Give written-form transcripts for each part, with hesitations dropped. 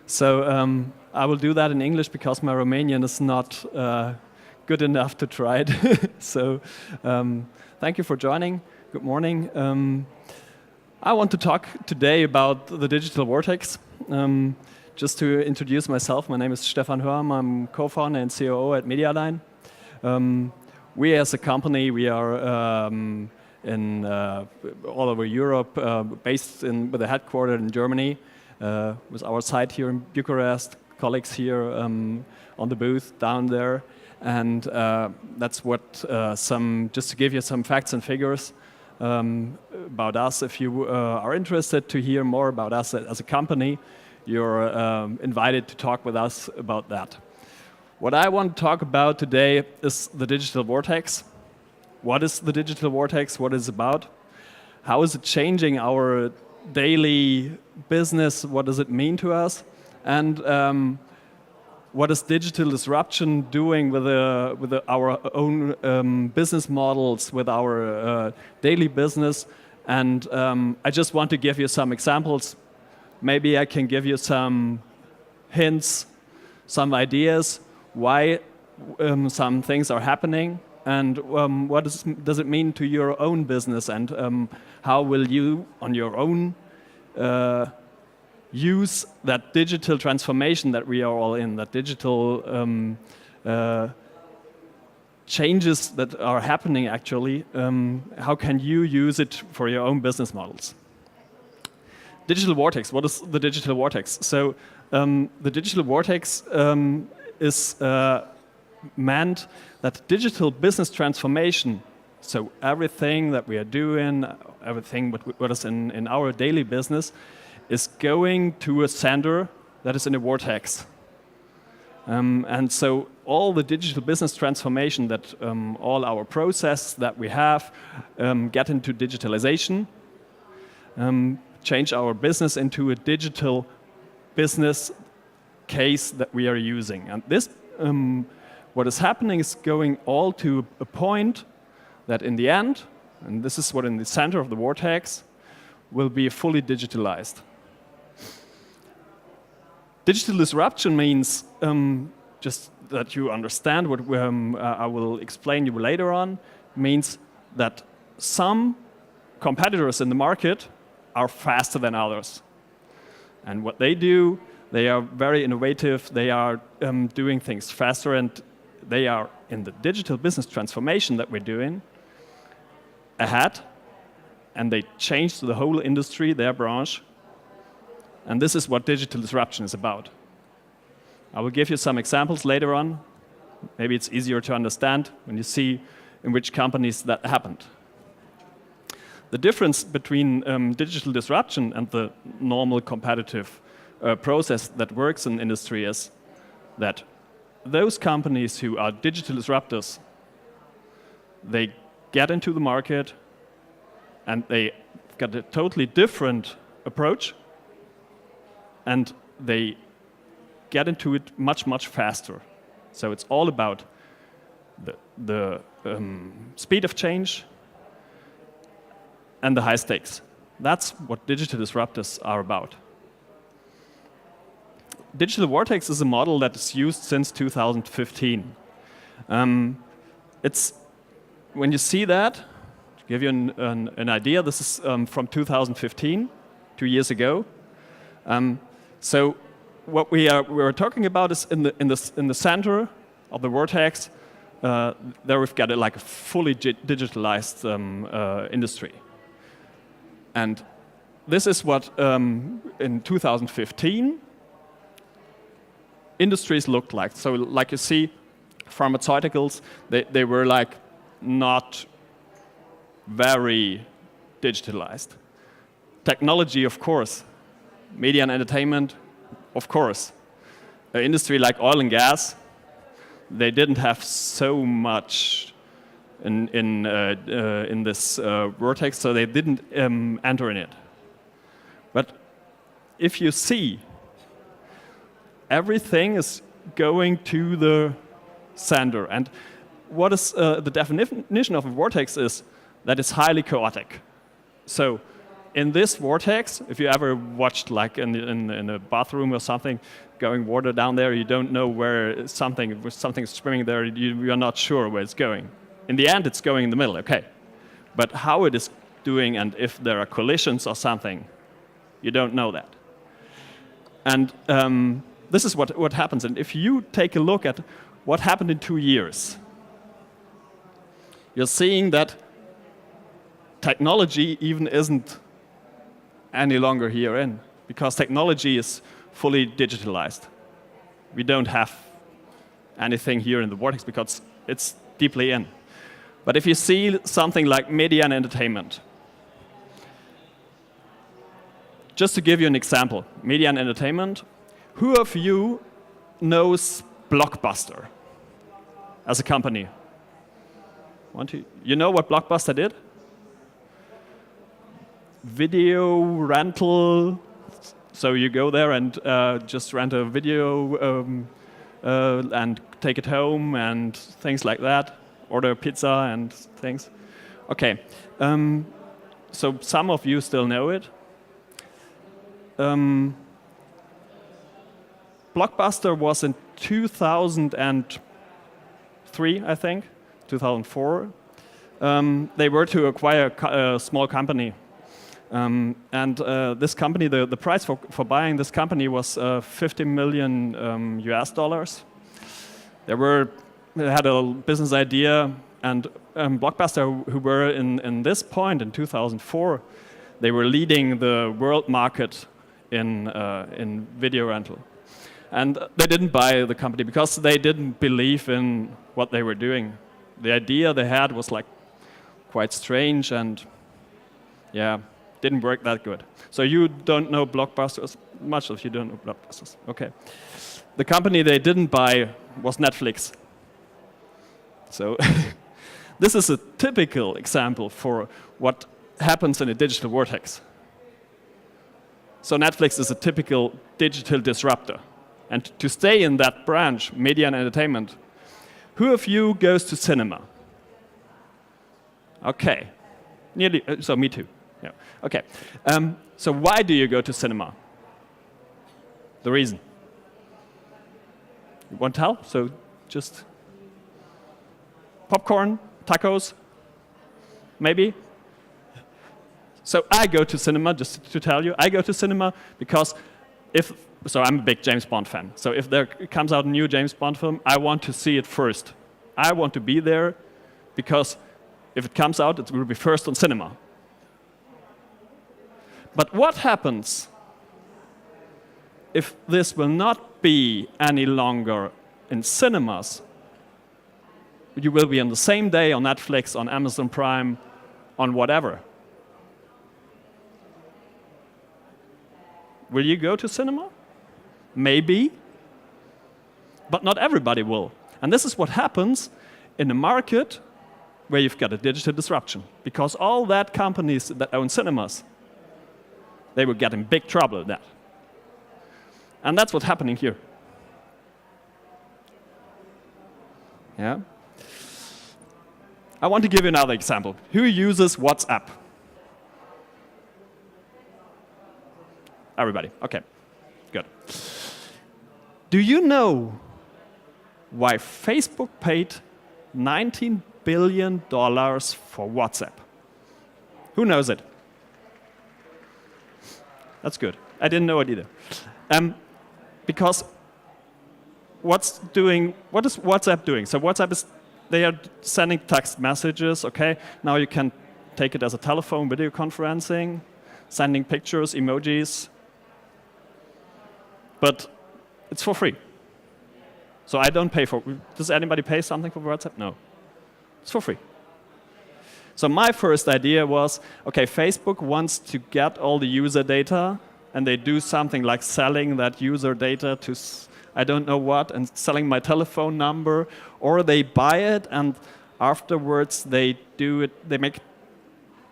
So I will do that in English because my Romanian is not good enough to try it. So thank you for joining. Good morning. I want to talk today about the digital vortex. Just to introduce myself, my name is STEFAN HOERHAMMER. I'm co-founder and COO at Medialine. We as a company, we are in all over Europe, based with a headquarters in Germany, with our site here in Bucharest, colleagues here on the booth down there. And that's what just to give you some facts and figures about us. If you are interested to hear more about us as a company, you're invited to talk with us about that. What I want to talk about today is the digital vortex. What is the digital vortex? What is it about? How is it changing our daily business? What does it mean to us? And what is digital disruption doing with our own business models, with our daily business? And I just want to give you some examples. Maybe I can give you some hints, some ideas why some things are happening, and what does it mean to your own business, and how will you, on your own, use that digital transformation that we are all in, that digital changes that are happening actually, how can you use it for your own business models? Digital vortex, what is the digital vortex? So the digital vortex is meant that digital business transformation, so everything that we are doing, everything what is in our daily business, is going to a center that is in a vortex. And so all the digital business transformation that all our process that we have get into digitalization, change our business into a digital business case that we are using. And this, what is happening is going all to a point that in the end, and this is what in the center of the vortex, will be fully digitalized. Digital disruption means, just that you understand what I will explain you later on, means that some competitors in the market are faster than others. And what they do, they are very innovative, they are doing things faster, and they are in the digital business transformation that we're doing ahead, and they change the whole industry, their branch. And this is what digital disruption is about. I will give you some examples later on. Maybe it's easier to understand when you see in which companies that happened. The difference between digital disruption and the normal competitive process that works in industry is that those companies who are digital disruptors, they get into the market and they got a totally different approach, and they get into it much, much faster. So it's all about the speed of change and the high stakes. That's what digital disruptors are about. Digital vortex is a model that is used since 2015. It's when you see that, to give you an idea, this is from 2015, 2 years ago. So what we're talking about is in the center of the vortex. There we've got like a fully digitalized industry. And this is what, in 2015, industries looked like. So like you see, pharmaceuticals, they were like not very digitalized. Technology, of course. Media and entertainment, of course. An industry like oil and gas, they didn't have so much in this vortex, so they didn't enter in it. But if you see, everything is going to the center. And what is the definition of a vortex is that it's highly chaotic. So in this vortex, if you ever watched like in a bathroom or something, going water down there, you don't know where something's swimming there, you are not sure where it's going. In the end, it's going in the middle, okay. But how it is doing and if there are collisions or something, you don't know that. And this is what happens. And if you take a look at what happened in 2 years, you're seeing that technology even isn't any longer here in, because technology is fully digitalized. We don't have anything here in the vortex because it's deeply in. But if you see something like Medialine Entertainment, just to give you an example, Medialine Entertainment, who of you knows Blockbuster as a company? You know what Blockbuster did? Video rental. So you go there and just rent a video and take it home and things like that. Order pizza and things. Okay. So some of you still know it. Blockbuster was in 2003, I think, 2004. They were to acquire a small company. And this company, the price for buying this company was 50 million US dollars. They had a business idea, and Blockbuster, who were in this point in 2004, they were leading the world market in video rental. And they didn't buy the company because they didn't believe in what they were doing. The idea they had was like quite strange and yeah, didn't work that good. So you don't know Blockbusters much if you don't know Blockbusters. Okay. The company they didn't buy was Netflix. So this is a typical example for what happens in a digital vortex. So Netflix is a typical digital disruptor. And to stay in that branch, media and entertainment, who of you goes to cinema? Okay. Nearly, so me too. Yeah. Okay. So why do you go to cinema? The reason? You won't tell? So just popcorn, tacos, maybe? So I go to cinema, just to tell you, I go to cinema because so I'm a big James Bond fan. So if there comes out a new James Bond film, I want to see it first. I want to be there because if it comes out, it will be first on cinema. But what happens if this will not be any longer in cinemas? You will be on the same day on Netflix, on Amazon Prime, on whatever. Will you go to cinema? Maybe. But not everybody will. And this is what happens in a market where you've got a digital disruption. Because all that companies that own cinemas, they will get in big trouble with that. And that's what's happening here. Yeah. I want to give you another example. Who uses WhatsApp? Everybody. Okay. Good. Do you know why Facebook paid $19 billion for WhatsApp? Who knows it? That's good. I didn't know it either. Because what is WhatsApp doing? So WhatsApp is, they are sending text messages, okay? Now you can take it as a telephone video conferencing, sending pictures, emojis. But it's for free. So I don't pay for it. Does anybody pay something for WhatsApp? No. It's for free. So my first idea was, okay, Facebook wants to get all the user data, and they do something like selling that user data to I don't know what, and selling my telephone number, or they buy it, and afterwards they do it, they make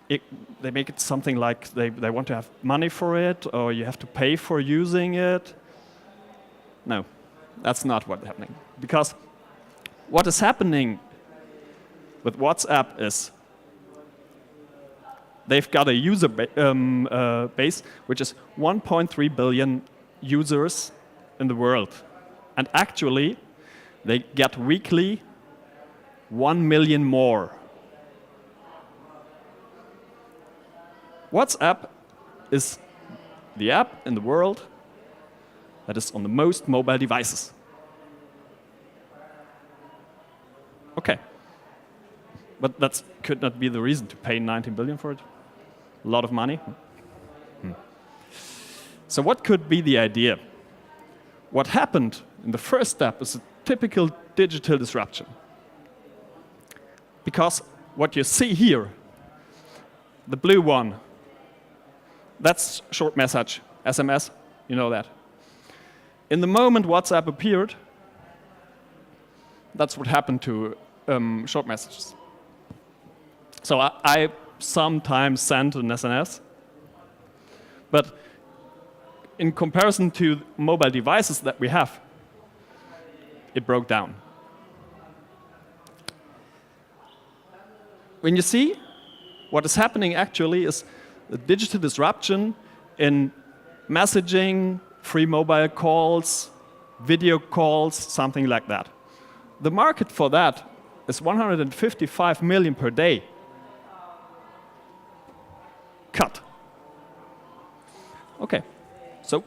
it something like they want to have money for it, or you have to pay for using it. No, that's not what's happening. Because what is happening with WhatsApp is they've got a user base which is 1.3 billion users in the world. And actually, they get weekly 1 million more. WhatsApp is the app in the world that is on the most mobile devices. Okay. But that could not be the reason to pay 19 billion for it. A lot of money. So what could be the idea? What happened in the first step is a typical digital disruption. Because what you see here, the blue one, that's short message, SMS, you know that. In the moment WhatsApp appeared, that's what happened to short messages. So I sometimes send an SMS, but in comparison to mobile devices that we have, it broke down. When you see what is happening actually is a digital disruption in messaging, free mobile calls, video calls, something like that. The market for that is 155 million per day. Cut. Okay, so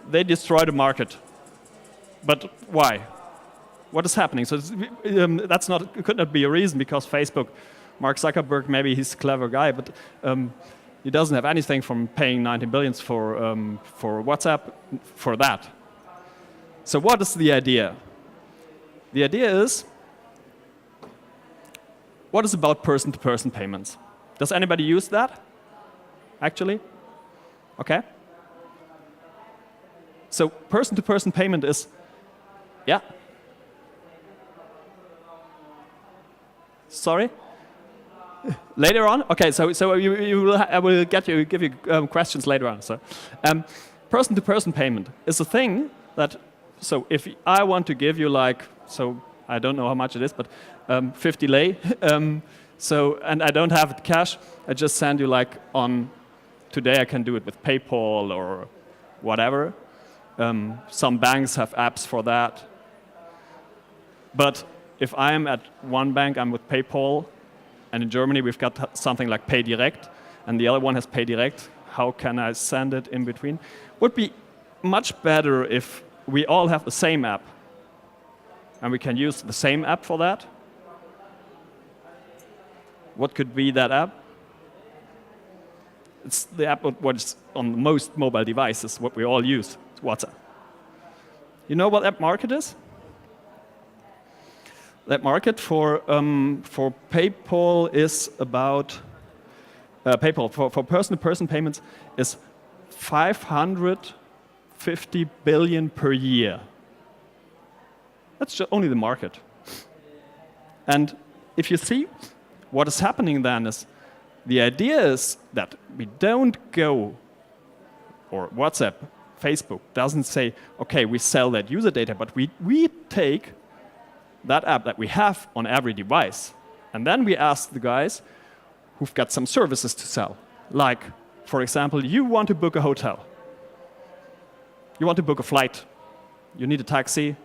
they destroy the market. But why? What is happening? So that's not, could not be a reason because Facebook, Mark Zuckerberg, maybe he's a clever guy, but he doesn't have anything from paying 19 billion for WhatsApp for that. So what is the idea? The idea is, what is about person-to-person payments? Does anybody use that, actually? Okay. So person-to-person payment is, yeah? Sorry? Later on? Okay, so I will give you questions later on. So, person-to-person payment is a thing that, so if I want to give you like, so I don't know how much it is, but 50 lei, so, and I don't have it cash, I just send you like on, today I can do it with PayPal or whatever. Some banks have apps for that. But if I'm at one bank, I'm with PayPal, and in Germany we've got something like Pay Direct, and the other one has Pay Direct. How can I send it in between? Would be much better if we all have the same app, and we can use the same app for that. What could be that app? It's the app what's on most mobile devices, what we all use. It's WhatsApp. You know what that market is? That market for PayPal is about PayPal for person-to-person payments is 550 billion per year. That's just only the market. And if you see what is happening then is the idea is that we don't go, or WhatsApp, Facebook doesn't say, okay, we sell that user data, but we take that app that we have on every device, and then we ask the guys who've got some services to sell. Like, for example, you want to book a hotel. You want to book a flight. You need a taxi.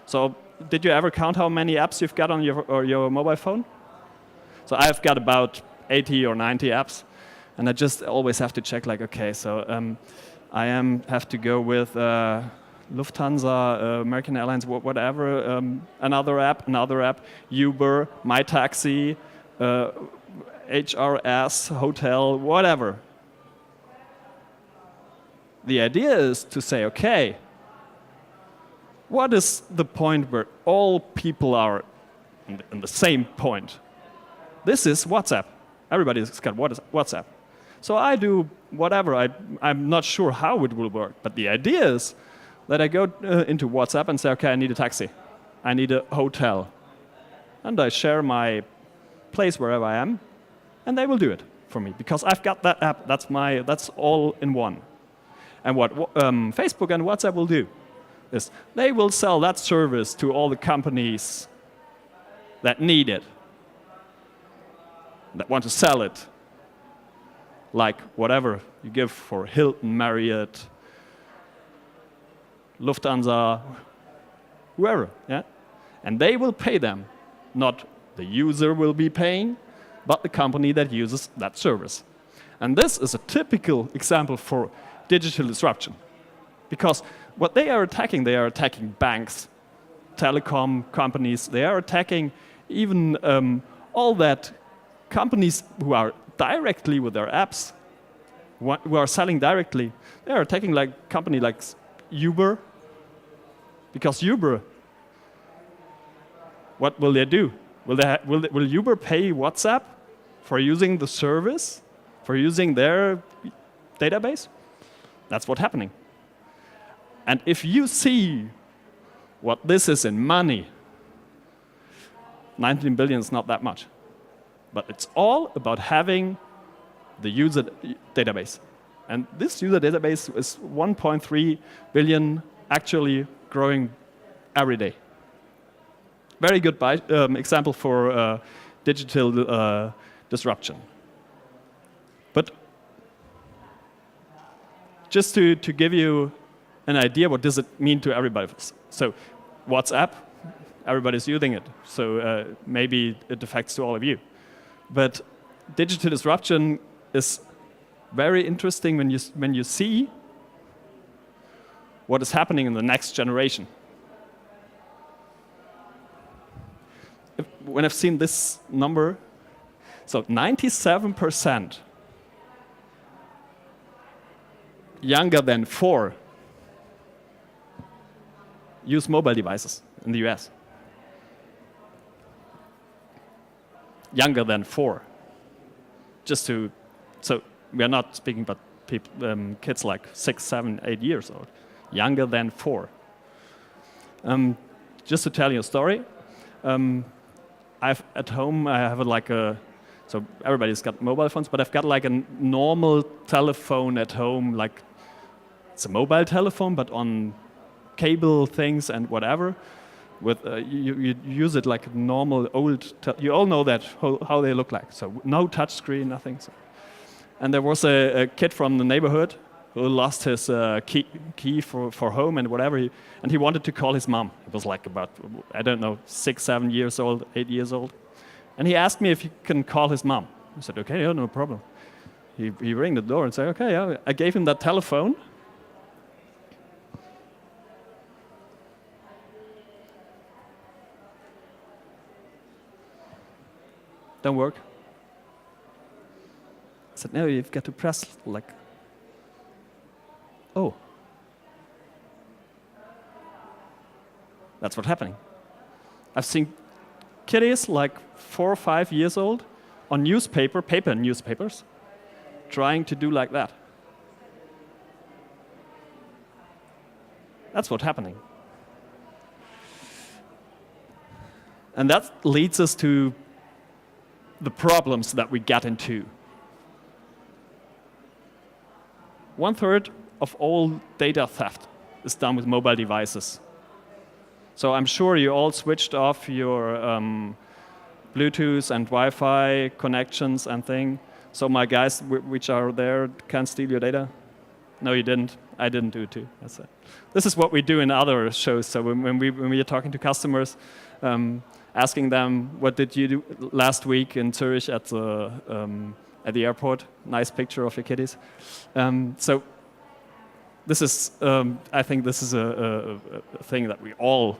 So did you ever count how many apps you've got on your mobile phone? So I've got about 80 or 90 apps, and I just always have to check, like, okay, so I have to go with Lufthansa, American Airlines, whatever, another app, Uber, My Taxi, HRS, hotel, whatever. The idea is to say, okay, what is the point where all people are in the same point? This is WhatsApp. Everybody's got WhatsApp. So I do whatever. I'm not sure how it will work, but the idea is that I go into WhatsApp and say, okay, I need a taxi. I need a hotel. And I share my place wherever I am, and they will do it for me because I've got that app. That's all in one. And what Facebook and WhatsApp will do is they will sell that service to all the companies that need it, that want to sell it. like whatever you give for Hilton, Marriott, Lufthansa, whoever, yeah? And they will pay them. Not the user will be paying, but the company that uses that service. And this is a typical example for digital disruption. Because what they are attacking banks, telecom companies, they are attacking even all that companies who are directly with their apps, who are selling directly. They are attacking like company like Uber, because Uber, what will they do? Will Uber pay WhatsApp for using the service, for using their database? That's what's happening. And if you see what this is in money, 19 billion is not that much. But it's all about having the user database. And this user database is 1.3 billion, actually growing every day. Very good example for digital disruption. But just to give you an idea, what does it mean to everybody? So WhatsApp, everybody's using it. So maybe it affects to all of you. But digital disruption is very interesting when you see what is happening in the next generation. When I've seen this number, so 97% younger than 4 use mobile devices in the US. Younger than 4. So we are not speaking about kids like 6, 7, 8 years old. Younger than 4. Just to tell you a story, at home I have so everybody's got mobile phones, but I've got like a normal telephone at home, like it's a mobile telephone, but on cable things and whatever. With you use it like a normal old. You all know that how they look like. So no touch screen, nothing. So. And there was a kid from the neighborhood who lost his key for home and whatever, and he wanted to call his mom. It was like about, I don't know, 6, 7 years old, 8 years old. And he asked me if he can call his mom. I said, okay, yeah, no problem. He rang the door and said, okay, yeah. I gave him that telephone. Don't work. I said, no, you've got to press like, oh. That's what's happening. I've seen kiddies like 4 or 5 years old on paper newspapers, trying to do like that. That's what's happening. And that leads us to the problems that we get into. 1/3 of all data theft is done with mobile devices. So I'm sure you all switched off your Bluetooth and Wi-Fi connections and thing. So my guys which are there can't steal your data? No, you didn't. I didn't do it too. That's it. This is what we do in other shows. So when we are talking to customers, asking them, what did you do last week in Zurich at the airport? Nice picture of your kiddies. So this is, I think this is a thing that we all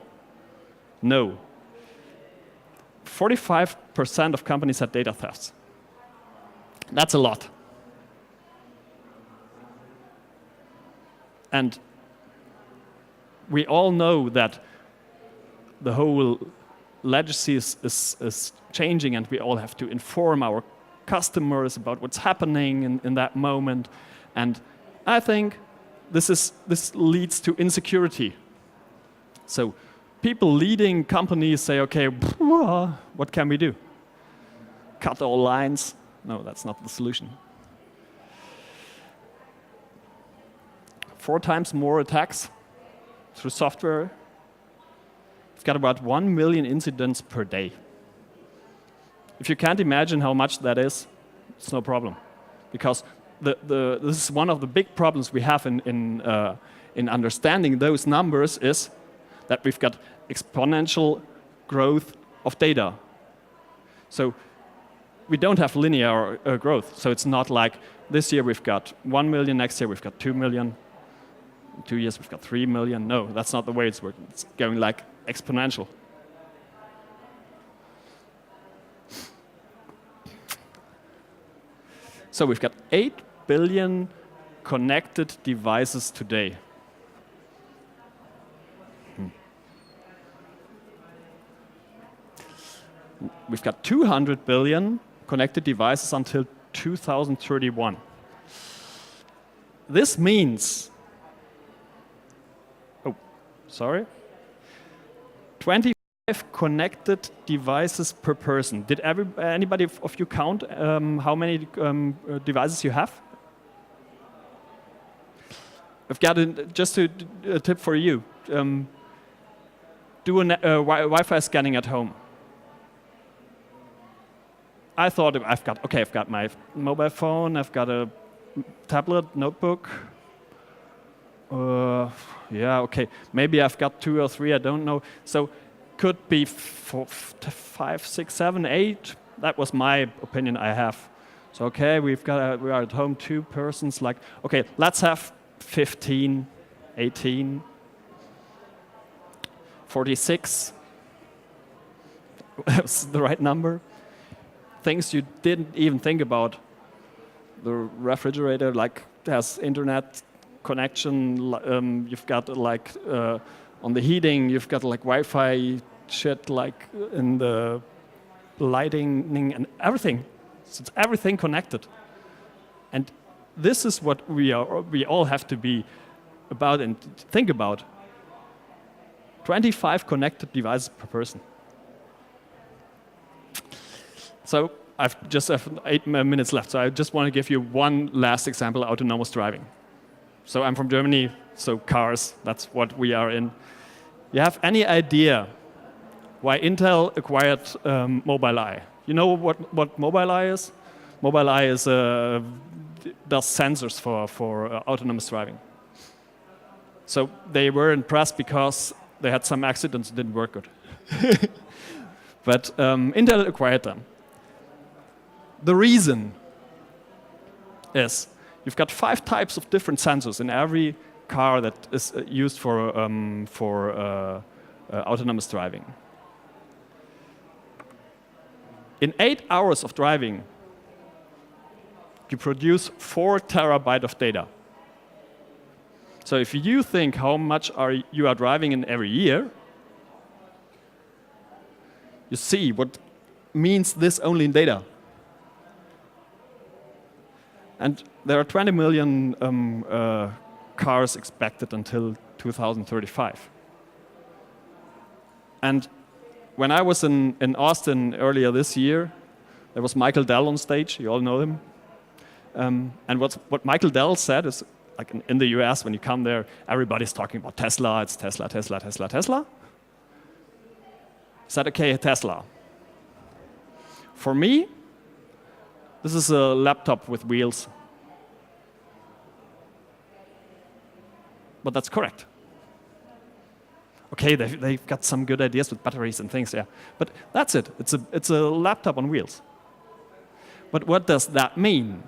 know. 45% of companies had data thefts. That's a lot. And we all know that the whole legacy is changing, and we all have to inform our customers about what's happening in that moment. And I think this leads to insecurity. So people leading companies say, okay, what can we do? Cut all lines? No, that's not the solution. 4 times more attacks through software. We've got about 1 million incidents per day. If you can't imagine how much that is, it's no problem. Because this is one of the big problems we have in understanding those numbers is that we've got exponential growth of data. So we don't have linear growth. So it's not like this year we've got 1 million, next year we've got 2 million, in 2 years we've got 3 million. No, that's not the way it's working. It's going like exponential. So we've got 8 billion connected devices today. We've got 200 billion connected devices until 2031. This means, 25 connected devices per person. Did anybody of you count how many devices you have? I've got just a tip for you. Do a Wi-Fi scanning at home. I thought I've got my mobile phone, I've got a tablet, notebook. Yeah, okay. Maybe I've got 2 or 3, I don't know. So could be 4, 5, 6, 7, 8. That was my opinion I have. So okay, we are at home 2 persons. Like okay, let's have 15, 18, 46. That's the right number. Things you didn't even think about. The refrigerator like has internet connection. You've got like on the heating, you've got like Wi-Fi shit like in the lighting and everything. So it's everything connected. And this is what we all have to be about and think about. 25 connected devices per person. So I've just have 8 minutes left, so I just want to give you one last example of autonomous driving. So I'm from Germany, so cars, that's what we are in. You have any idea why Intel acquired Mobileye? You know what Mobileye is? Mobileye is, does sensors for autonomous driving. So they were impressed because they had some accidents that didn't work good. But Intel acquired them. The reason is you've got 5 types of different sensors in every car that is used for autonomous driving. In 8 hours of driving, you produce 4 terabytes of data. So if you think how much you are driving in every year, you see what means this only in data. And there are 20 million cars expected until 2035. And when I was in Austin earlier this year, there was Michael Dell on stage. You all know him. And what Michael Dell said is, like in the US, when you come there, everybody's talking about Tesla. It's Tesla, Tesla, Tesla, Tesla. He said, okay, Tesla. For me, this is a laptop with wheels. But that's correct. Okay, they've got some good ideas with batteries and things, yeah. But that's it. It's a laptop on wheels. But what does that mean?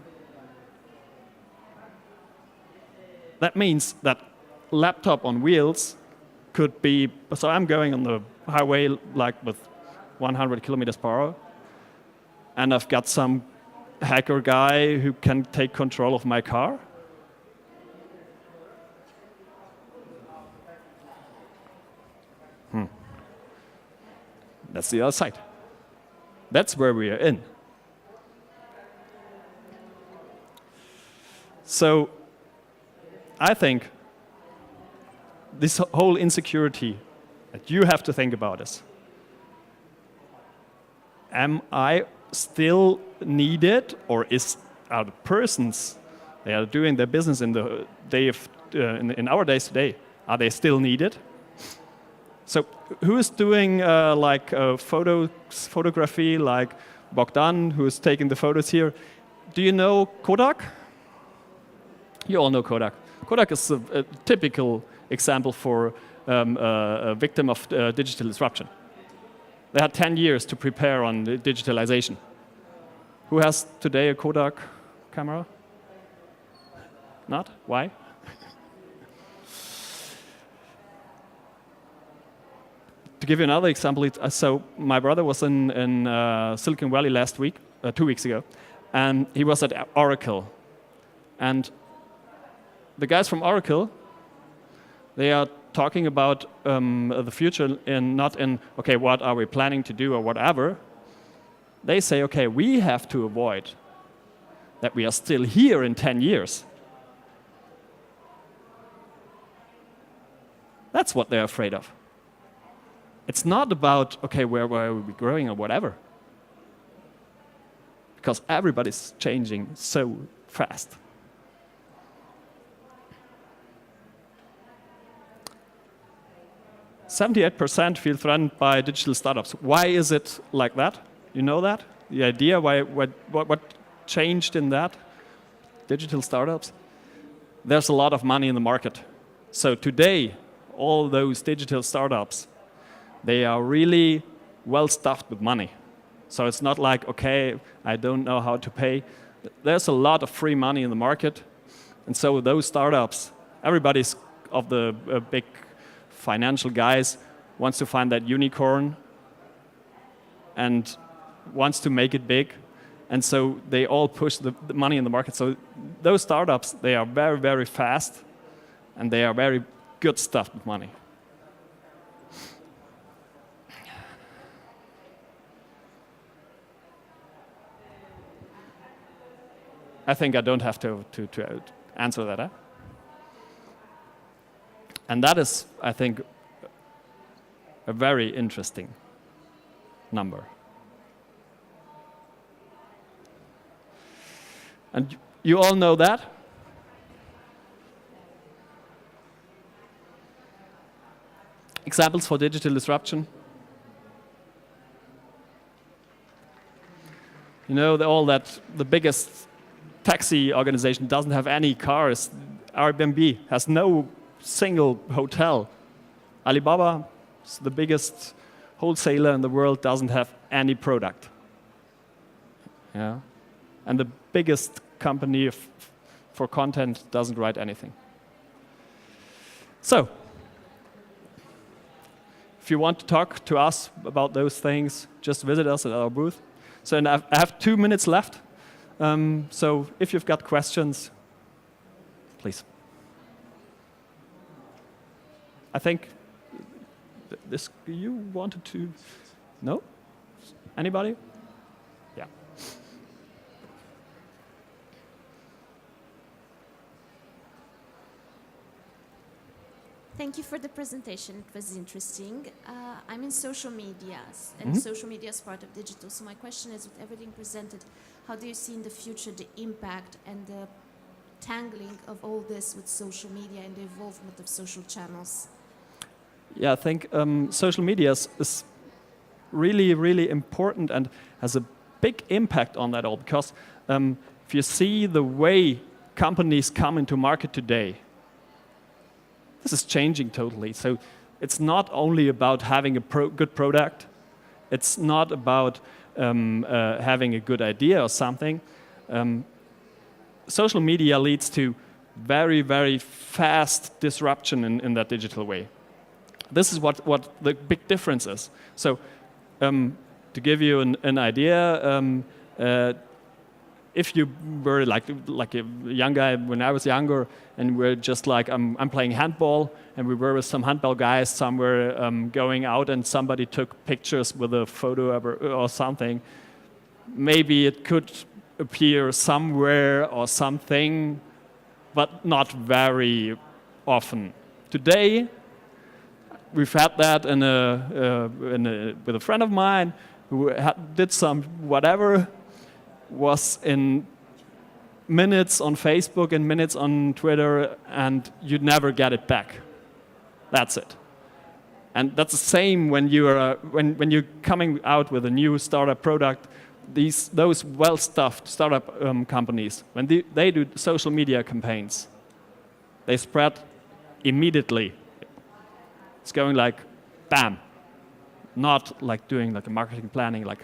That means that laptop on wheels could be, so I'm going on the highway like with 100 kilometers per hour, and I've got some hacker guy who can take control of my car. That's the other side. That's where we are in. So I think this whole insecurity that you have to think about is, am I still needed, or are the persons they are doing their business in the day of in our days today, are they still needed? So who is doing photography, like Bogdan, who is taking the photos here? Do you know Kodak? You all know Kodak. Kodak is a typical example for a victim of digital disruption. They had 10 years to prepare on the digitalization. Who has today a Kodak camera? Not? Why? To give you another example, so my brother was in Silicon Valley last week, 2 weeks ago, and he was at Oracle. And the guys from Oracle, they are talking about the future not in, okay, what are we planning to do or whatever. They say, okay, we have to avoid that we are still here in 10 years. That's what they're afraid of. It's not about, okay, where are we growing or whatever. Because everybody's changing so fast. %78% feel threatened by digital startups. Why is it like that? You know that? The idea, what changed in that? Digital startups? There's a lot of money in the market. So today, all those digital startups, they are really well stuffed with money. So it's not like, okay, I don't know how to pay. There's a lot of free money in the market. And so those startups, everybody's of the big financial guys wants to find that unicorn and wants to make it big. And so they all push the money in the market. So those startups, they are very, very fast and they are very good stuff with money. I think I don't have to answer that. Eh? And that is, I think, a very interesting number. And you all know that. Examples for digital disruption. You know, the biggest taxi organization doesn't have any cars. Airbnb has no single hotel. Alibaba, the biggest wholesaler in the world, doesn't have any product. Yeah. And the biggest company for content doesn't write anything. So, if you want to talk to us about those things, just visit us at our booth. So, and I have 2 minutes left. So, if you've got questions, please. I think this, you wanted to, no? Anybody? Yeah. Thank you for the presentation. It was interesting. I'm in social media, and social media is part of digital. So my question is, with everything presented, how do you see in the future the impact and the tangling of all this with social media and the involvement of social channels? Yeah, I think social media is really, really important and has a big impact on that all, because if you see the way companies come into market today, this is changing totally. So it's not only about having a good product, it's not about having a good idea or something. Social media leads to very, very fast disruption in that digital way. This is what the big difference is. So to give you an idea, if you were like a young guy when I was younger, and we're just like, I'm playing handball, and we were with some handball guys somewhere going out, and somebody took pictures with a photo or something, maybe it could appear somewhere or something, but not very often. Today, we've had that with a friend of mine who did some whatever, was in minutes on Facebook and minutes on Twitter, and you'd never get it back. That's it. And that's the same when you're coming out with a new startup product. Those well-stuffed startup companies, when they do social media campaigns, they spread immediately. It's going like, bam. Not like doing like a marketing planning, like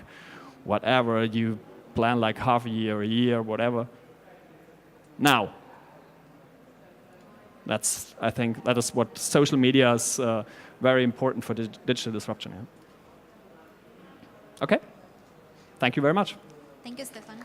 whatever, you plan like half a year, whatever. Now, I think that is what social media is very important for digital disruption. Yeah? Okay, thank you very much. Thank you, Stefan.